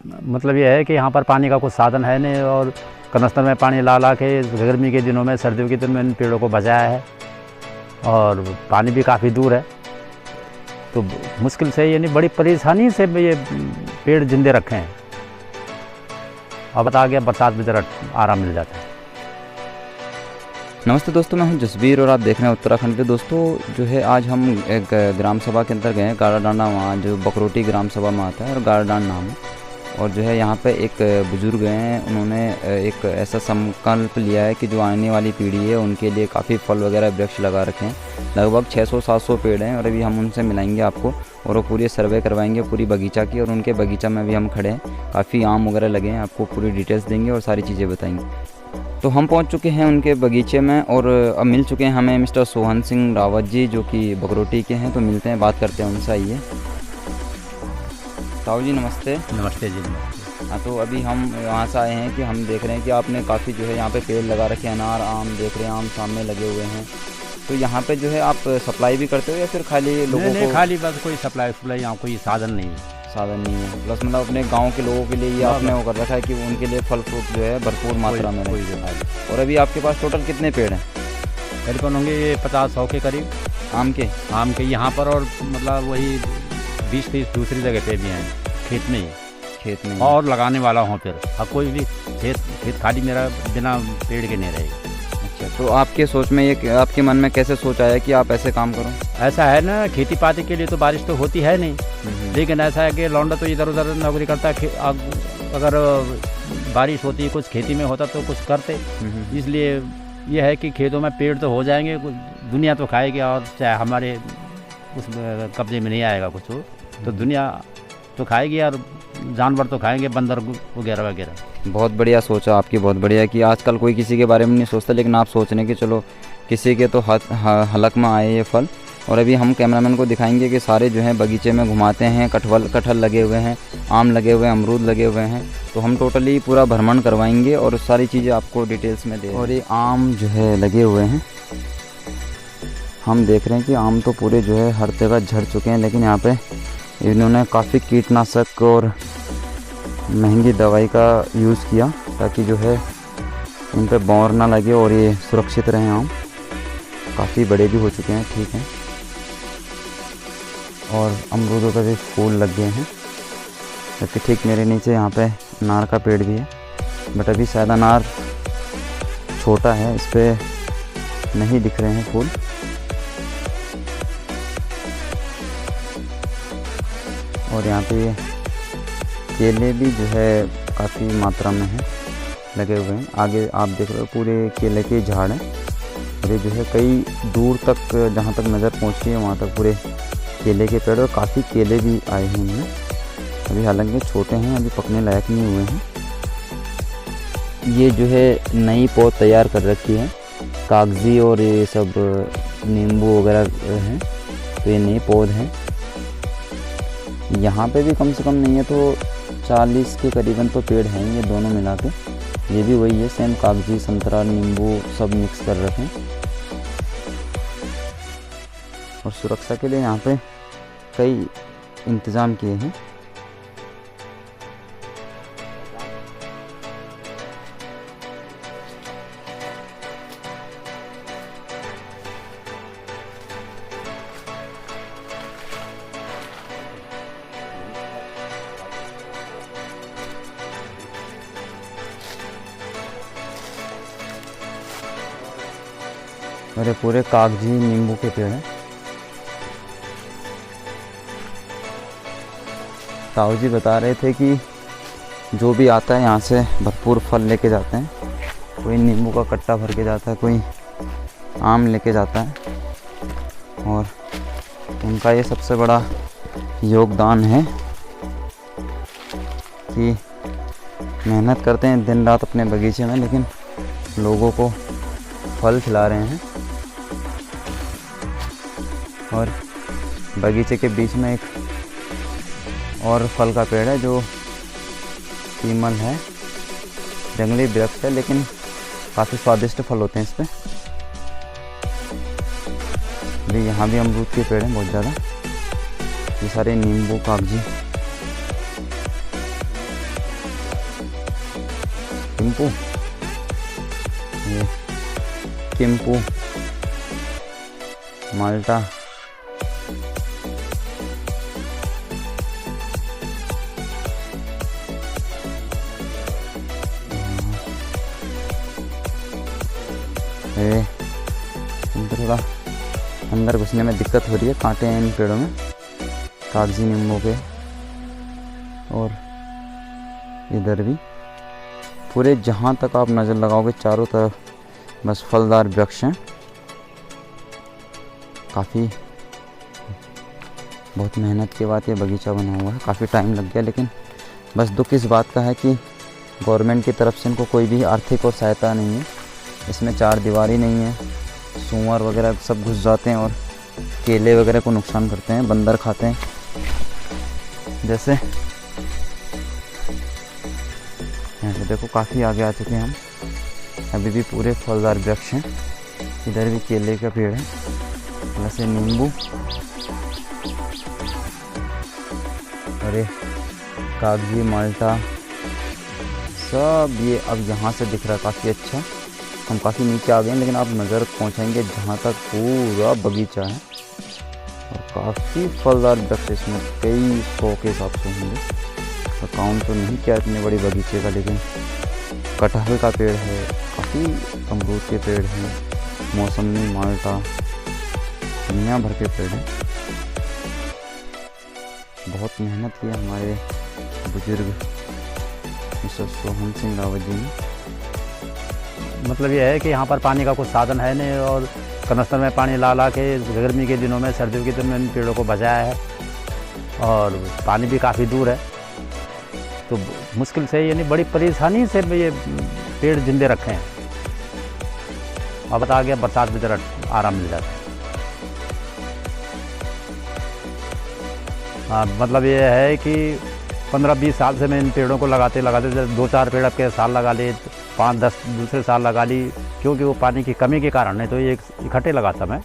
मतलब ये है कि यहाँ पर पानी का कुछ साधन है नहीं, और कनस्तर में पानी ला ला के गर्मी के दिनों में, सर्दियों के दिनों में इन पेड़ों को बचाया है, और पानी भी काफ़ी दूर है, तो मुश्किल से यानी बड़ी परेशानी से ये पेड़ जिंदे रखे हैं। अब बता गया बरसात में ज़रा आराम मिल जाता है। नमस्ते दोस्तों, मैं हूं जसबीर और आप देख रहे हैं उत्तराखंड के। दोस्तों जो है आज हम एक ग्राम सभा के अंदर गए हैं, गाड़ाडांडा, वहाँ जो बकरोटी ग्राम सभा में आता है और गाड़ाडांड नाम है। और जो है यहाँ पे एक बुज़ुर्ग हैं, उन्होंने एक ऐसा संकल्प लिया है कि जो आने वाली पीढ़ी है उनके लिए काफ़ी फल वगैरह वृक्ष लगा रखे हैं। लगभग 600-700 पेड़ हैं और अभी हम उनसे मिलाएंगे आपको और वो पूरी सर्वे करवाएंगे पूरी बगीचा की। और उनके बगीचा में भी हम खड़े हैं, काफ़ी आम वगैरह लगे हैं, आपको पूरी डिटेल्स देंगे और सारी चीज़ें बताएंगे। तो हम पहुंच चुके हैं उनके बगीचे में और अब मिल चुके हैं हमें मिस्टर सोहन सिंह रावत जी, जो कि बकरोटी के हैं। तो मिलते हैं, बात करते हैं उनसे। आइए साहू जी, नमस्ते। नमस्ते जी, नमस्ते। हाँ, तो अभी हम यहाँ से आए हैं कि हम देख रहे हैं कि आपने काफ़ी जो है यहाँ पे पेड़ लगा रखे हैं, अनार, आम देख रहे हैं, आम सामने लगे हुए हैं। तो यहाँ पे जो है आप सप्लाई भी करते हो या फिर खाली लोगों को? खाली बस, कोई सप्लाई यहाँ कोई साधन नहीं है। साधन नहीं है, प्लस मतलब अपने गांव के लोगों के लिए ये आपने वो कर रखा है कि उनके लिए फल फ्रूट जो है भरपूर मात्रा में रहे। और अभी आपके पास टोटल कितने पेड़ हैं? करीबन होंगे ये 50-100 के करीब आम के यहाँ पर, और मतलब वही 20-30 दूसरी जगह पे भी हैं, खेत में और लगाने वाला हूँ। फिर अब कोई भी खेत खाली मेरा बिना पेड़ के नहीं रहेगा। अच्छा, तो आपके सोच में ये, आपके मन में कैसे सोच आया कि आप ऐसे काम करो? ऐसा है ना, खेती पाती के लिए तो बारिश तो होती है नहीं, लेकिन ऐसा है कि लौंडा तो इधर उधर नौकरी करता है, अगर बारिश होती, कुछ खेती में होता तो कुछ करते। इसलिए यह है कि खेतों में पेड़ तो हो जाएंगे, दुनिया तो खाएगी, और चाहे हमारे उस कब्जे में नहीं आएगा कुछ, तो दुनिया तो खाएगी और जानवर तो खाएंगे, बंदर वगैरह वगैरह। बहुत बढ़िया सोचा आपकी, बहुत बढ़िया कि आजकल कोई किसी के बारे में नहीं सोचता, लेकिन आप सोच रहे हैं कि चलो किसी के तो हलक में आए ये फल। और अभी हम कैमरामैन को दिखाएंगे कि सारे जो हैं बगीचे में घुमाते हैं, कटहल लगे हुए हैं, आम लगे हुए हैं, अमरूद लगे हुए हैं। तो हम टोटली पूरा भ्रमण करवाएंगे और सारी चीज़ें आपको डिटेल्स में दे। और ये आम जो है लगे हुए हैं, हम देख रहे हैं कि आम तो पूरे जो है हर जगह झड़ चुके हैं, लेकिन यहाँ पे इन्होंने काफ़ी कीटनाशक और महंगी दवाई का यूज़ किया ताकि जो है इन पर बौर ना लगे और ये सुरक्षित रहें। आम काफ़ी बड़े भी हो चुके हैं, ठीक है। और अमरूदों पर भी फूल लग गए हैं, जबकि ठीक मेरे नीचे यहाँ पे अनार का पेड़ भी है, बट अभी शायद अनार छोटा है, इस पर नहीं दिख रहे हैं फूल। और यहाँ पे केले भी जो है काफ़ी मात्रा में है, लगे हुए हैं। आगे आप देख रहे हो पूरे केले के झाड़ हैं, और ये जो है कई दूर तक, जहाँ तक नज़र पहुँची है वहाँ तक पूरे केले के पेड़, और काफ़ी केले भी आए हैं इनमें। अभी हालांकि छोटे हैं, अभी पकने लायक नहीं हुए हैं। ये जो है नई पौध तैयार कर रखी है, कागजी और ये सब नींबू वगैरह हैं, तो ये नई पौध हैं। यहाँ पे भी कम से कम नहीं है तो 40 के करीबन तो पेड़ हैं ये दोनों मिला के। ये भी वही है, सेम कागजी, संतरा, नींबू सब मिक्स कर रखे हैं। और सुरक्षा के लिए यहाँ पे कई इंतज़ाम किए हैं। मेरे पूरे कागजी नींबू के पेड़ हैं। ताऊ जी बता रहे थे कि जो भी आता है यहाँ से भरपूर फल लेके जाते हैं। कोई नींबू का कट्टा भर के जाता है, कोई आम लेके जाता है, और उनका ये सबसे बड़ा योगदान है कि मेहनत करते हैं दिन रात अपने बगीचे में, लेकिन लोगों को फल खिला रहे हैं। और बगीचे के बीच में एक और फल का पेड़ है जो टीमल है, जंगली वृक्ष है, लेकिन काफ़ी स्वादिष्ट फल होते हैं इस पर। अभी यहाँ भी अमरूद के पेड़ हैं बहुत ज़्यादा। ये सारे नींबू, कागजी टिम्पू, ये टिम्पू, माल्टा, थोड़ा अंदर घुसने में दिक्कत हो रही है, कांटे हैं इन पेड़ों में, कागजी नींबू के। और इधर भी पूरे जहाँ तक आप नज़र लगाओगे चारों तरफ बस फलदार वृक्ष हैं। काफ़ी बहुत मेहनत के बाद ये बगीचा बना हुआ है, काफ़ी टाइम लग गया, लेकिन बस दुख इस बात का है कि गवर्नमेंट की तरफ से इनको कोई भी आर्थिक और सहायता नहीं है। इसमें चार दीवारी नहीं है, सूअर वगैरह सब घुस जाते हैं और केले वगैरह को नुकसान करते हैं, बंदर खाते हैं। जैसे यहाँ पे देखो काफ़ी आगे आ चुके हैं हम, अभी भी पूरे फलदार वृक्ष हैं। इधर भी केले का पेड़ है, वैसे नींबू, अरे कागजी, माल्टा, सब ये अब यहाँ से दिख रहा है काफ़ी अच्छा। हम काफ़ी नीचे आ गए हैं, लेकिन आप नज़र पहुँचाएंगे जहाँ तक पूरा बगीचा है और काफ़ी फलदार वृक्ष, इसमें कई 100 के हिसाब से होंगे, तो काउंट तो नहीं किया इतने बड़ी बगीचे का। लेकिन कटहल का पेड़ है, काफ़ी अमरूद के पेड़ हैं, मौसमी, माल्टा, दुनिया भर के पेड़ हैं। बहुत मेहनत की हमारे बुजुर्ग मिस्टर सोहन सिंह रावत जी ने। मतलब ये है कि यहाँ पर पानी का कुछ साधन है नहीं, और कनस्तर में पानी ला ला के गर्मी के दिनों में, सर्दियों के दिनों में इन पेड़ों को बचाया है, और पानी भी काफ़ी दूर है, तो मुश्किल से यानी बड़ी परेशानी से ये पेड़ जिंदे रखे हैं। अब बता गया बरसात में जरा आराम मिल जाता है। हाँ, मतलब ये है कि 15-20 साल से मैं इन पेड़ों को लगाते 2-4 पेड़ अब के साल लगा ले, 5-10 दूसरे साल लगा ली, क्योंकि वो पानी की कमी के कारण नहीं तो ये इकट्ठे लगाता मैं,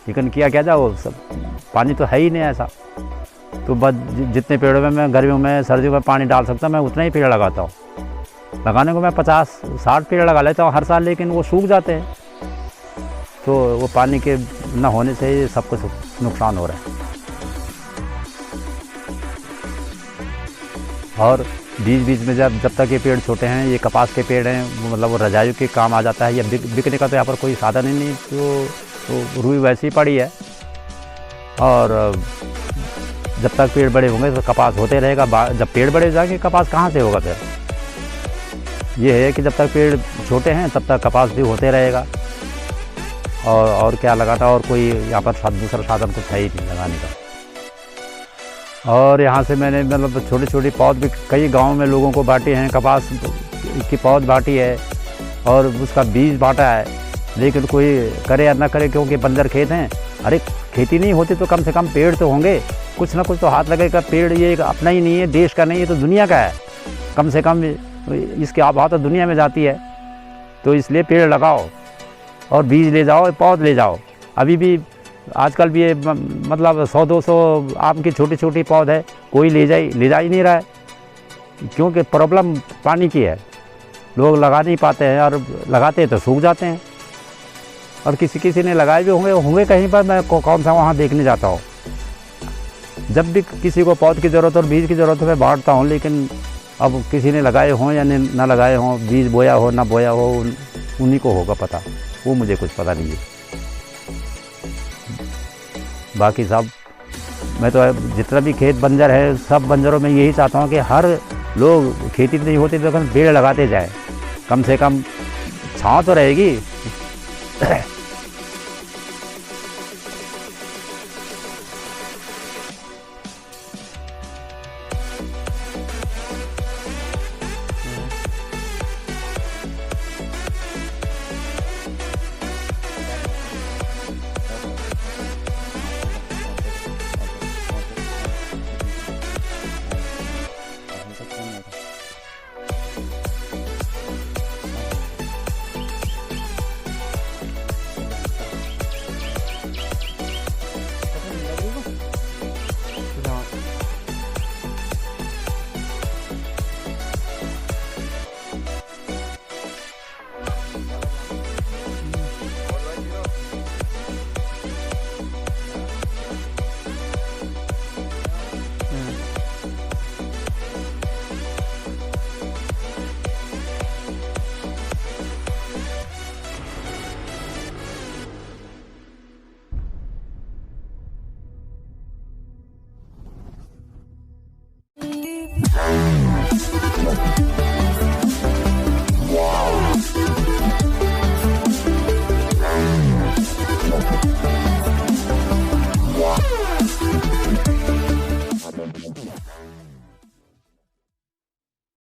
लेकिन किया क्या जाए, वो सब पानी तो है ही नहीं ऐसा। तो बस जितने पेड़ों में मैं गर्मियों में सर्दियों में पानी डाल सकता मैं उतना ही पेड़ लगाता हूँ। लगाने को मैं 50-60 पेड़ लगा लेता हूँ हर साल, लेकिन वो सूख जाते हैं, तो वो पानी के न होने से ही सब कुछ नुकसान हो रहा है। और बीच में जब तक ये पेड़ छोटे हैं, ये कपास के पेड़ हैं, मतलब वो रजाइयों के काम आ जाता है, या बिकने का तो यहाँ पर कोई साधन ही नहीं, तो रुई वैसे ही पड़ी है। और जब तक पेड़ बड़े होंगे तो कपास होते रहेगा, जब पेड़ बड़े हो जाएंगे कपास कहाँ से होगा फिर। ये है कि जब तक पेड़ छोटे हैं तब तक कपास भी होते रहेगा, और क्या लगाता, और कोई यहाँ पर दूसरा साधन कुछ है ही नहीं लगाने का। और यहाँ से मैंने मतलब छोटे पौध भी कई गाँव में लोगों को बांटे हैं, कपास की पौध बांटी है और उसका बीज बांटा है, लेकिन कोई करे या ना करे, क्योंकि बंजर खेत हैं। अरे खेती नहीं होती तो कम से कम पेड़ तो होंगे, कुछ ना कुछ तो हाथ लगेगा। पेड़ ये अपना ही नहीं है, देश का नहीं है, तो दुनिया का है, कम से कम इसकी आबा तो दुनिया में जाती है। तो इसलिए पेड़ लगाओ और बीज ले जाओ, पौध ले जाओ। अभी भी आजकल भी ये मतलब 100-200 आम की छोटी पौध है, कोई ले जा ही नहीं रहा है, क्योंकि प्रॉब्लम पानी की है। लोग लगा नहीं पाते हैं, और लगाते हैं तो सूख जाते हैं। और किसी ने लगाए भी होंगे कहीं पर, मैं कौन सा वहाँ देखने जाता हूँ। जब भी किसी को पौध की ज़रूरत और बीज की ज़रूरत है मैं बांटता हूँ, लेकिन अब किसी ने लगाए हों या ना लगाए हों, बीज बोया हो ना बोया हो, उन्हीं को होगा पता, वो मुझे कुछ पता नहीं है। बाकी सब मैं तो जितना भी खेत बंजर है, सब बंजरों में यही चाहता हूँ कि हर लोग खेती नहीं होती तो पेड़ लगाते जाए, कम से कम छाँव तो रहेगी।